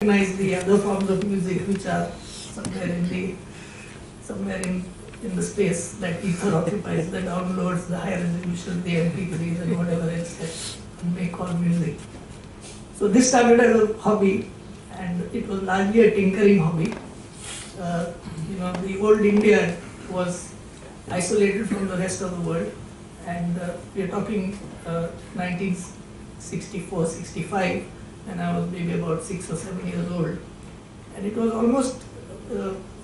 recognize the other forms of music which are somewhere in the space that ether occupies, the downloads, the high resolution, the MP3s and whatever else that one may call music. So this started as a hobby, and it was largely a tinkering hobby. The old India was isolated from the rest of the world, and we are talking 1964, 65, and I was maybe about 6 or 7 years old, and it was almost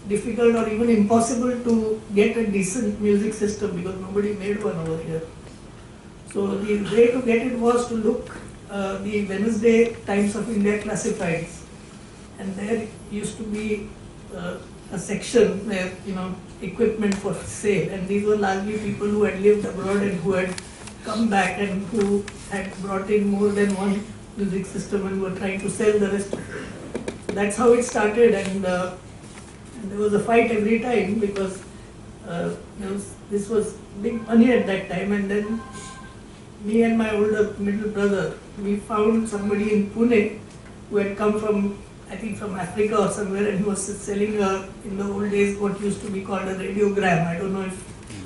difficult or even impossible to get a decent music system because nobody made one over here. So the way to get it was to look the Wednesday Times of India classifieds, and there used to be a section where equipment for sale, and these were largely people who had lived abroad and who had come back and who had brought in more than one music system and were trying to sell the rest of it. So that's how it started, and there was a fight every time because this was big money at that time. And then me and my older middle brother, we found somebody in Pune who had come from, I think from Africa or somewhere, and he was selling in the old days what used to be called a radiogram. I don't know if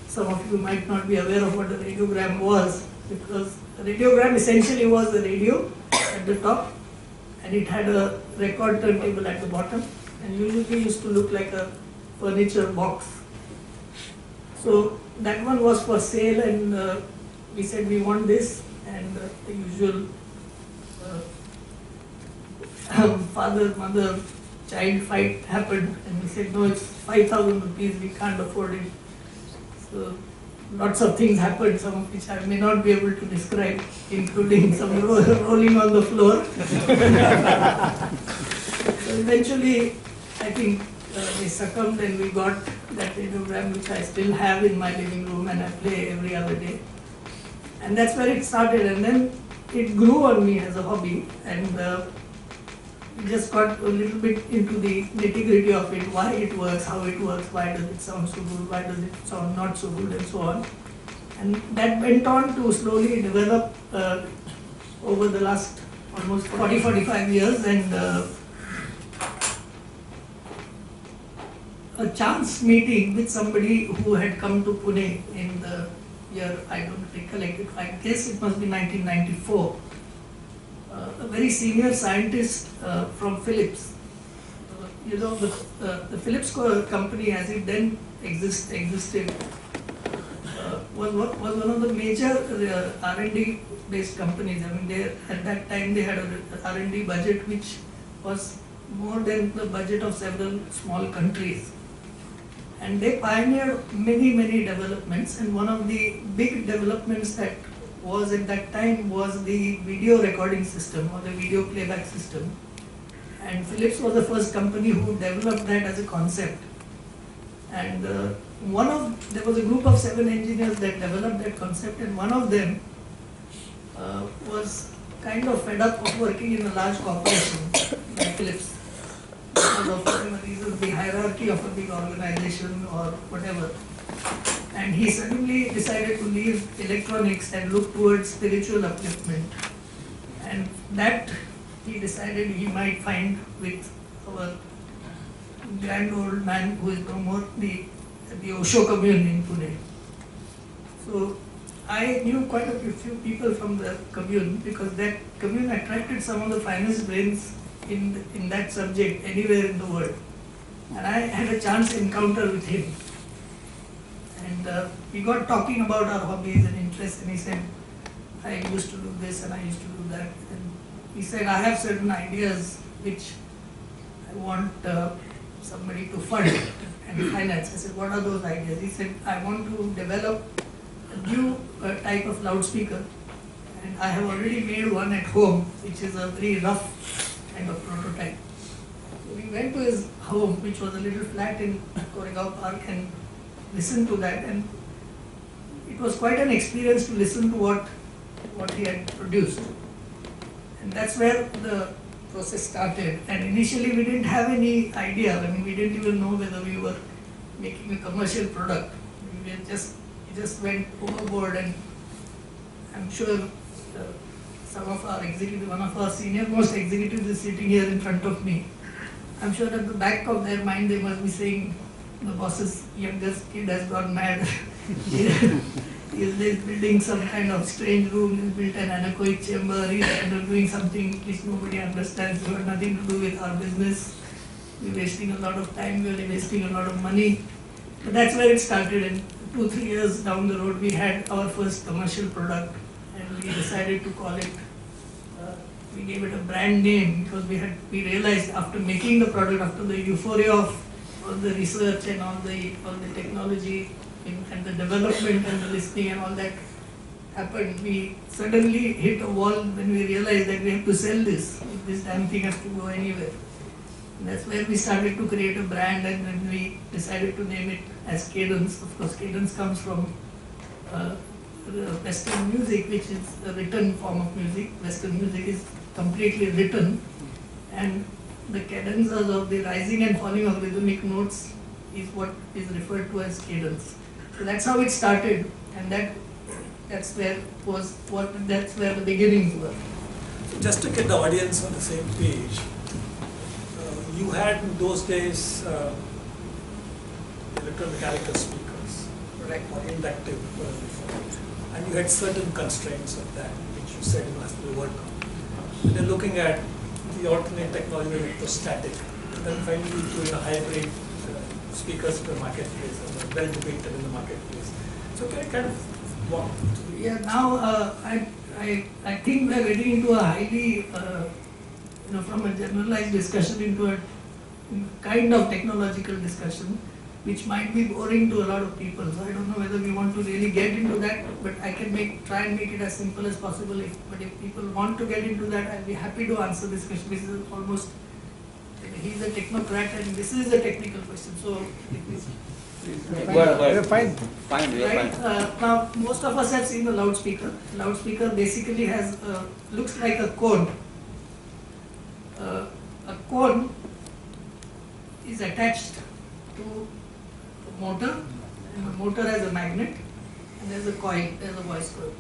some of you might not be aware of what a radiogram was, because a radiogram essentially was a radio at the top, and it had a record turntable at the bottom, and usually used to look like a furniture box. So that one was for sale, and we said we want this, and the usual father, mother, child fight happened, and we said no, it's 5,000 rupees, we can't afford it. So lots of things happened, some of which I may not be able to describe, including some rolling on the floor. So eventually, I think we succumbed, and we got that radiogram, which I still have in my living room, and I play every other day. And that's where it started, and then it grew on me as a hobby, and we just got a little bit into the nitty-gritty of it, why it works, how it works, why does it sound so good, why does it sound not so good, and so on. And that went on to slowly develop over the last almost 40-45 years, and a chance meeting with somebody who had come to Pune in the year, I don't recollect it, I guess it must be 1994. A very senior scientist from Philips. The Philips company, as it then existed, was one of the major R&D based companies. I mean, at that time they had an R&D budget which was more than the budget of several small countries. And they pioneered many developments, and one of the big developments that was at that time was the video recording system or the video playback system. And Philips was the first company who developed that as a concept. And there was a group of 7 engineers that developed that concept, and one of them was kind of fed up of working in a large corporation like Philips, because of whatever reason, the hierarchy of a big organization or whatever. And he suddenly decided to leave electronics and look towards spiritual upliftment. And that he decided he might find with our grand old man who is no more, the Osho commune in Pune. So I knew quite a few people from the commune, because that commune attracted some of the finest brains in that subject anywhere in the world. And I had a chance encounter with him. And we got talking about our hobbies and interests, and he said, I used to do this and I used to do that. And he said, I have certain ideas which I want somebody to fund and finance. I said, what are those ideas? He said, I want to develop a new type of loudspeaker, and I have already made one at home, which is a very rough kind of prototype. So we went to his home, which was a little flat in Koregaon Park, and listened to that, and it was quite an experience to listen to what he had produced. And that's where the process started. And initially we didn't have any idea. I mean, we didn't even know whether we were making a commercial product. We just went overboard, and I'm sure some of our executives, one of our senior most executives is sitting here in front of me. I'm sure at the back of their mind they must be saying, the boss's youngest kid has gone mad. He's building some kind of strange room, he's built an anechoic chamber, he's doing something which nobody understands, got nothing to do with our business. We're wasting a lot of time, we're wasting a lot of money. But that's where it started, and 2-3 years down the road we had our first commercial product, and we decided to call it, we gave it a brand name because we realized after making the product, after the euphoria of all the research and all the technology and the development and the listening and all that happened, we suddenly hit a wall when we realized that we have to sell this. This damn thing has to go anywhere. And that's where we started to create a brand, and then we decided to name it as Cadence. Of course, Cadence comes from Western music, which is a written form of music. Western music is completely written, and the cadences of the rising and falling of rhythmic notes is what is referred to as cadence. So that's how it started, and that's where the beginnings were. So just to get the audience on the same page, you had in those days electromechanical speakers, Right. or inductive, and you had certain constraints of that, which you said must be worked on. And then looking at the alternate technology, it was static, and then finally doing a hybrid speakers in the marketplace, and well debated in the marketplace. So can you kind of walk through? Yeah, now I think we are getting into a highly, from a generalized discussion into a kind of technological discussion, which might be boring to a lot of people. So I don't know whether we want to really get into that, but I can try and make it as simple as possible. But if people want to get into that, I'll be happy to answer this question. This is almost, he's a technocrat and this is a technical question. So Well, fine. Fine, we are right? fine. Now, most of us have seen the loudspeaker. Loudspeaker basically has looks like a cone. A cone is attached to a motor, and the motor has a magnet, and there's a coil, there's a voice coil.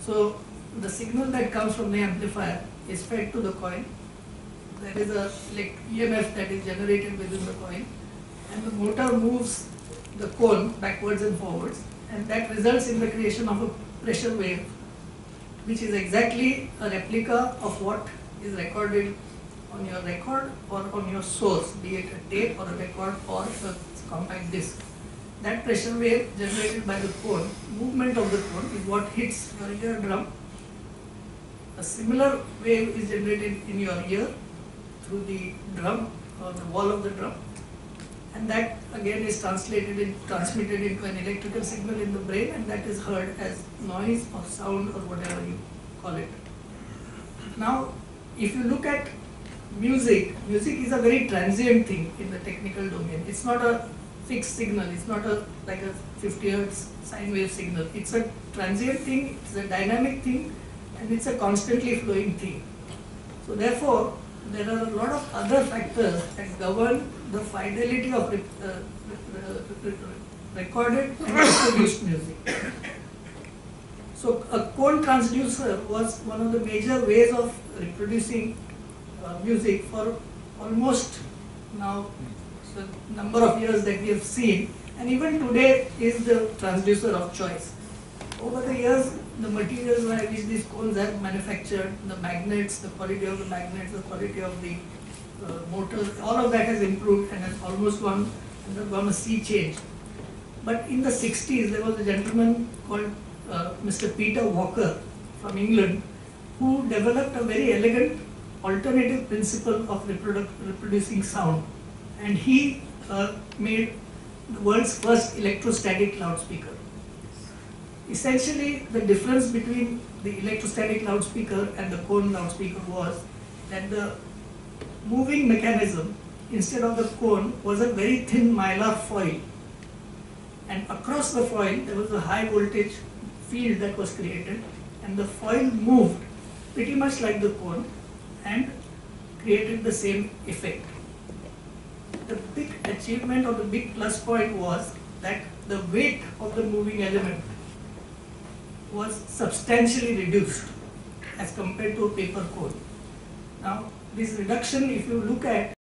So the signal that comes from the amplifier is fed to the coil. There is a EMF that is generated within the coil, and the motor moves the cone backwards and forwards, and that results in the creation of a pressure wave, which is exactly a replica of what is recorded on your record or on your source, be it a tape or a record or a compact disc. That pressure wave generated by the cone, movement of the cone, is what hits your eardrum. A similar wave is generated in your ear through the drum or the wall of the drum, and that again is transmitted into an electrical signal in the brain, and that is heard as noise or sound or whatever you call it. Now, if you look at music is a very transient thing in the technical domain. It's not a fixed signal, it's not like a 50 Hz sine wave signal. It's a transient thing, it's a dynamic thing, and it's a constantly flowing thing. So therefore, there are a lot of other factors that govern the fidelity of recorded and produced music. So a cone transducer was one of the major ways of reproducing music for almost now the number of years that we have seen, and even today is the transducer of choice. Over the years, the materials by which these cones are manufactured, the magnets, the quality of the magnets, the quality of the motors, all of that has improved and has almost undergone a sea change. But in the 60s, there was a gentleman called Mr. Peter Walker from England, who developed a very elegant alternative principle of reproducing sound. And he made the world's first electrostatic loudspeaker. Essentially, the difference between the electrostatic loudspeaker and the cone loudspeaker was that the moving mechanism, instead of the cone, was a very thin mylar foil. And across the foil, there was a high voltage field that was created, and the foil moved pretty much like the cone and created the same effect. The big achievement or the big plus point was that the weight of the moving element was substantially reduced. as compared to paper code. Now, this reduction, if you look at